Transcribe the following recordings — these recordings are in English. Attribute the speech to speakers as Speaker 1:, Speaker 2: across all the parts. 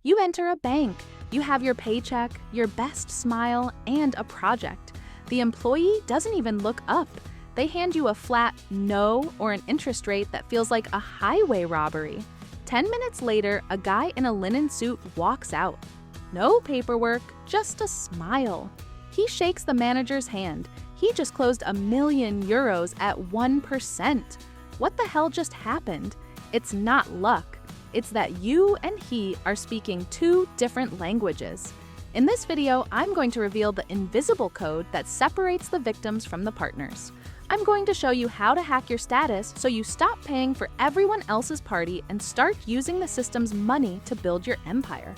Speaker 1: You enter a bank. You have your paycheck, your best smile, and a project. The employee doesn't even look up. They hand you a flat no or an interest rate that feels like a highway robbery. 10 minutes later, a guy in a linen suit walks out. No paperwork, just a smile. He shakes the manager's hand. He just closed €1,000,000 at 1%. What the hell just happened? It's not luck. It's that you and he are speaking two different languages. In this video, I'm going to reveal the invisible code that separates the victims from the partners. I'm going to show you how to hack your status so you stop paying for everyone else's party and start using the system's money to build your empire.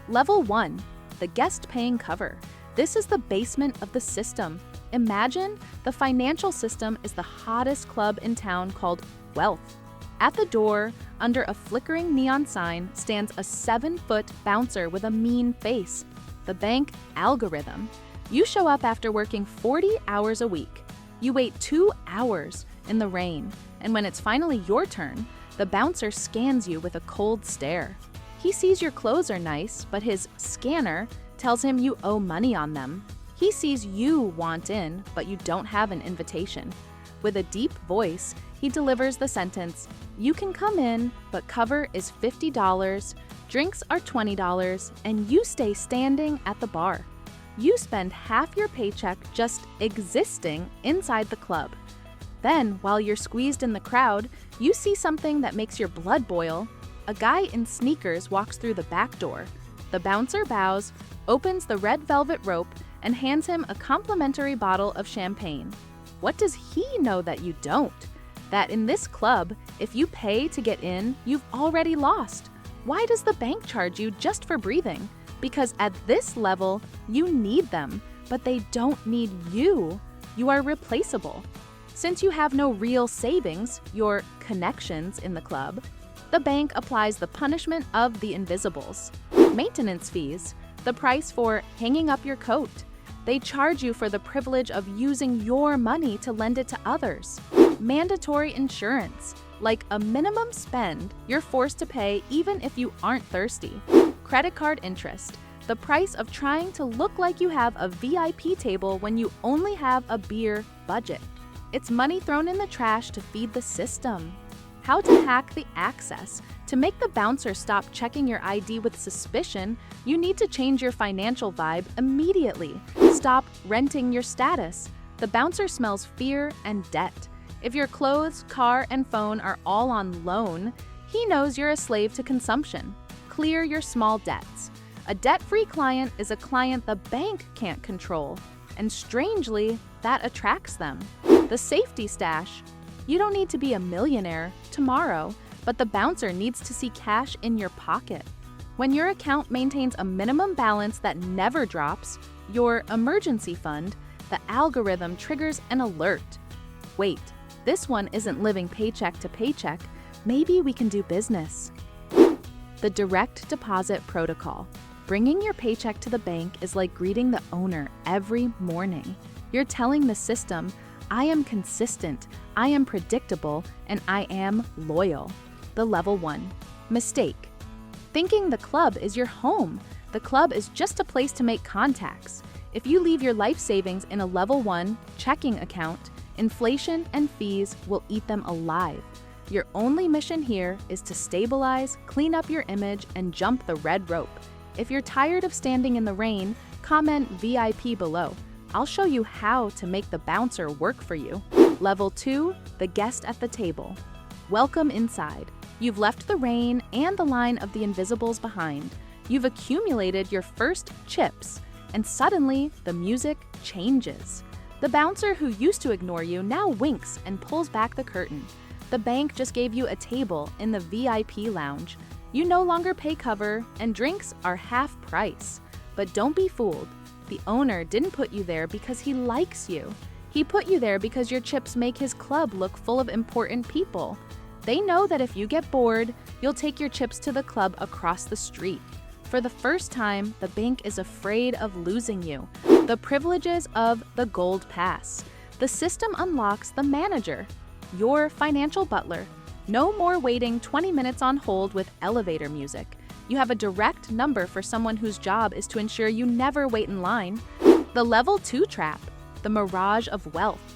Speaker 1: Level 1. The guest paying cover. This is the basement of the system. Imagine the financial system is the hottest club in town called Wealth. At the door, under a flickering neon sign, stands a 7-foot bouncer with a mean face. The bank algorithm. You show up after working 40 hours a week. You wait 2 hours in the rain, and when it's finally your turn, the bouncer scans you with a cold stare. He sees your clothes are nice, but his scanner tells him you owe money on them. He sees you want in, but you don't have an invitation. With a deep voice, he delivers the sentence, "You can come in, but cover is $50, drinks are $20, and you stay standing at the bar." You spend half your paycheck just existing inside the club. Then, while you're squeezed in the crowd, you see something that makes your blood boil. A guy in sneakers walks through the back door. The bouncer bows, opens the red velvet rope, and hands him a complimentary bottle of champagne. What does he know that you don't? That in this club, if you pay to get in, you've already lost. Why does the bank charge you just for breathing? Because at this level, you need them, but they don't need you. You are replaceable. Since you have no real savings, your connections in the club, the bank applies the punishment of the invisibles. Maintenance fees, the price for hanging up your coat. They charge you for the privilege of using your money to lend it to others. Mandatory insurance, like a minimum spend you're forced to pay even if you aren't thirsty. Credit card interest, the price of trying to look like you have a VIP table when you only have a beer budget. It's money thrown in the trash to feed the system. How to hack the access. To make the bouncer stop checking your ID with suspicion, you need to change your financial vibe immediately. Stop renting your status. The bouncer smells fear and debt. If your clothes, car, and phone are all on loan, he knows you're a slave to consumption. Clear your small debts. A debt-free client is a client the bank can't control, and strangely, that attracts them. The safety stash. You don't need to be a millionaire tomorrow, but the bouncer needs to see cash in your pocket. When your account maintains a minimum balance that never drops, your emergency fund, the algorithm triggers an alert. Wait, this one isn't living paycheck to paycheck. Maybe we can do business. The direct deposit protocol. Bringing your paycheck to the bank is like greeting the owner every morning. You're telling the system, I am consistent, I am predictable, and I am loyal. The level 1. Mistake. Thinking the club is your home. The club is just a place to make contacts. If you leave your life savings in a level 1 checking account, inflation and fees will eat them alive. Your only mission here is to stabilize, clean up your image, and jump the red rope. If you're tired of standing in the rain, comment VIP below. I'll show you how to make the bouncer work for you. Level 2, the guest at the table. Welcome inside. You've left the rain and the line of the invisibles behind. You've accumulated your first chips, and suddenly the music changes. The bouncer who used to ignore you now winks and pulls back the curtain. The bank just gave you a table in the VIP lounge. You no longer pay cover, and drinks are half price. But don't be fooled. The owner didn't put you there because he likes you. He put you there because your chips make his club look full of important people. They know that if you get bored, you'll take your chips to the club across the street. For the first time, the bank is afraid of losing you. The privileges of the Gold Pass. The system unlocks the manager, your financial butler. No more waiting 20 minutes on hold with elevator music. You have a direct number for someone whose job is to ensure you never wait in line. The Level 2 trap, the mirage of wealth.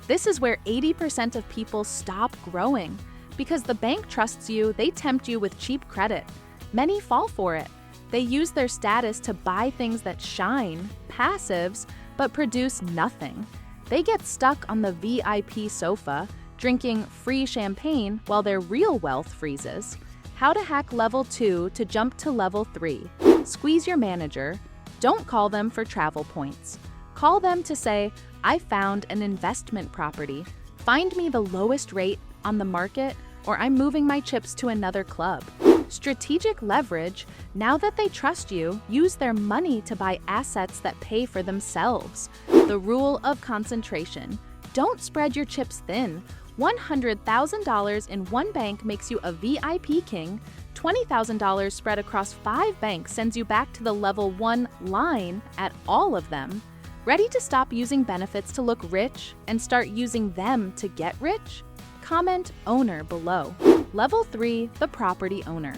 Speaker 1: This is where 80% of people stop growing. Because the bank trusts you, they tempt you with cheap credit. Many fall for it. They use their status to buy things that shine, passives, but produce nothing. They get stuck on the VIP sofa, drinking free champagne while their real wealth freezes. How to hack Level 2 to jump to Level 3. Squeeze your manager. Don't call them for travel points. Call them to say, I found an investment property. Find me the lowest rate on the market, or I'm moving my chips to another club. Strategic leverage. Now that they trust you, use their money to buy assets that pay for themselves. The rule of concentration. Don't spread your chips thin. $100,000 in one bank makes you a VIP king. $20,000 spread across 5 banks sends you back to the Level 1 line at all of them. Ready to stop using benefits to look rich and start using them to get rich? Comment owner below. Level 3, the property owner.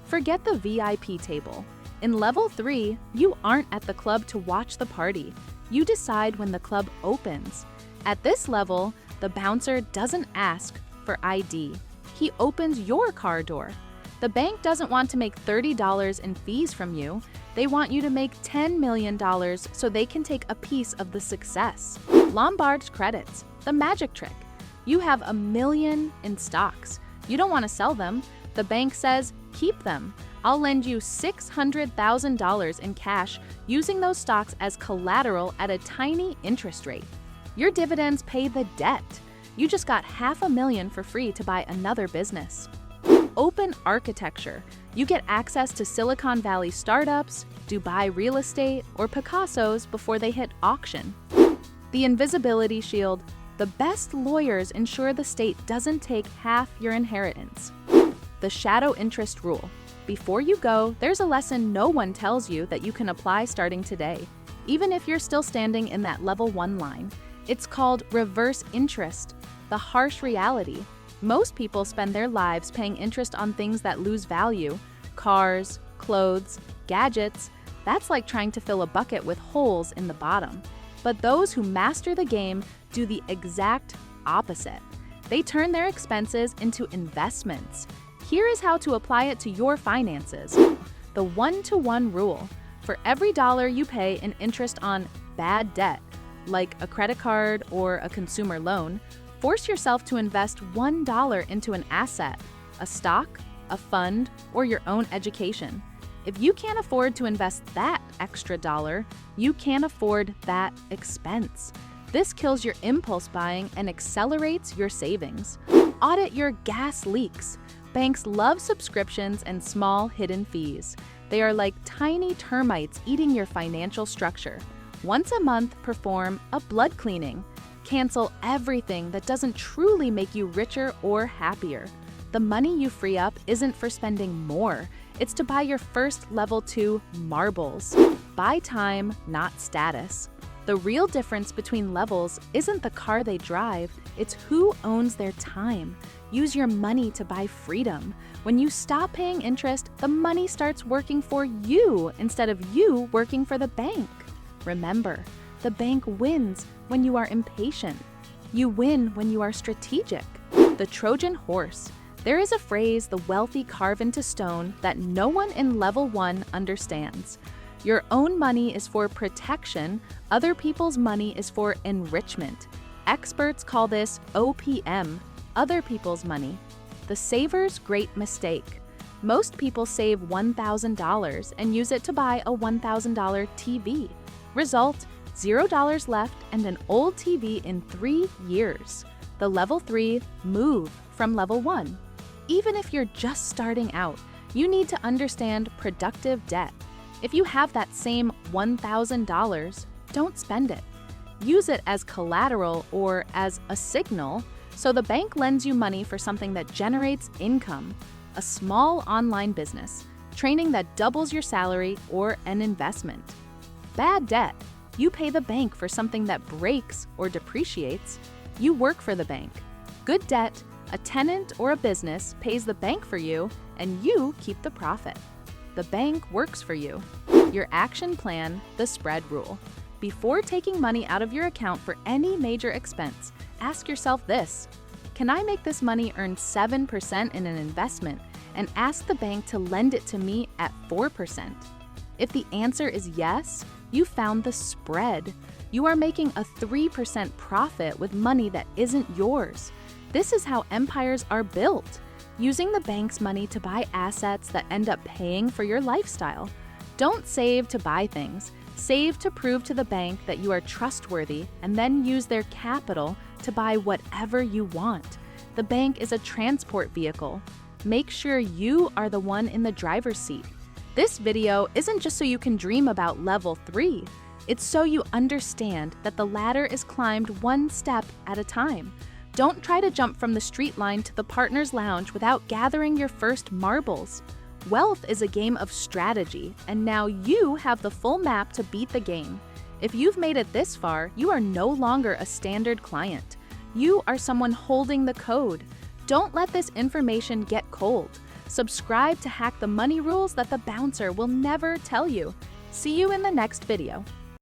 Speaker 1: Forget the VIP table. In Level 3, you aren't at the club to watch the party. You decide when the club opens. At this level, the bouncer doesn't ask for ID. He opens your car door. The bank doesn't want to make $30 in fees from you. They want you to make $10 million so they can take a piece of the success. Lombard's credits, the magic trick. You have $1 million in stocks. You don't want to sell them. The bank says, keep them. I'll lend you $600,000 in cash using those stocks as collateral at a tiny interest rate. Your dividends pay the debt. You just got $500,000 for free to buy another business. Open architecture. You get access to Silicon Valley startups, Dubai real estate, or Picasso's before they hit auction. The invisibility shield. The best lawyers ensure the state doesn't take half your inheritance. The shadow interest rule. Before you go, there's a lesson no one tells you that you can apply starting today, even if you're still standing in that Level 1 line. It's called reverse interest, the harsh reality. Most people spend their lives paying interest on things that lose value. Cars, clothes, gadgets. That's like trying to fill a bucket with holes in the bottom. But those who master the game do the exact opposite. They turn their expenses into investments. Here is how to apply it to your finances. The 1-to-1 rule. For every dollar you pay in interest on bad debt, like a credit card or a consumer loan, force yourself to invest $1 into an asset, a stock, a fund, or your own education. If you can't afford to invest that extra dollar, you can't afford that expense. This kills your impulse buying and accelerates your savings. Audit your gas leaks. Banks love subscriptions and small hidden fees. They are like tiny termites eating your financial structure. Once a month, perform a blood cleaning. Cancel everything that doesn't truly make you richer or happier. The money you free up isn't for spending more. It's to buy your first Level 2 marbles. Buy time, not status. The real difference between levels isn't the car they drive, it's who owns their time. Use your money to buy freedom. When you stop paying interest, the money starts working for you instead of you working for the bank. Remember, the bank wins when you are impatient. You win when you are strategic. The Trojan horse. There is a phrase the wealthy carve into stone that no one in Level 1 understands. Your own money is for protection, other people's money is for enrichment. Experts call this OPM, other people's money. The saver's great mistake. Most people save $1,000 and use it to buy a $1,000 TV. Result, $0 left and an old TV in 3 years. The Level 3 move from Level 1. Even if you're just starting out, you need to understand productive debt. If you have that same $1,000, don't spend it. Use it as collateral or as a signal, so the bank lends you money for something that generates income, a small online business, training that doubles your salary, or an investment. Bad debt. You pay the bank for something that breaks or depreciates. You work for the bank. Good debt. A tenant or a business pays the bank for you, and you keep the profit. the bank works for you. Your action plan, the spread rule. Before taking money out of your account for any major expense, ask yourself this: can I make this money earn 7% in an investment and ask the bank to lend it to me at 4%? If the answer is yes, you found the spread. You are making a 3% profit with money that isn't yours. This is how empires are built, using the bank's money to buy assets that end up paying for your lifestyle. Don't save to buy things. Save to prove to the bank that you are trustworthy, and then use their capital to buy whatever you want. The bank is a transport vehicle. Make sure you are the one in the driver's seat. This video isn't just so you can dream about level 3. It's so you understand that the ladder is climbed one step at a time. Don't try to jump from the street line to the partner's lounge without gathering your first marbles. Wealth is a game of strategy, and now you have the full map to beat the game. If you've made it this far, you are no longer a standard client. You are someone holding the code. Don't let this information get cold. Subscribe to hack the money rules that the bouncer will never tell you. See you in the next video.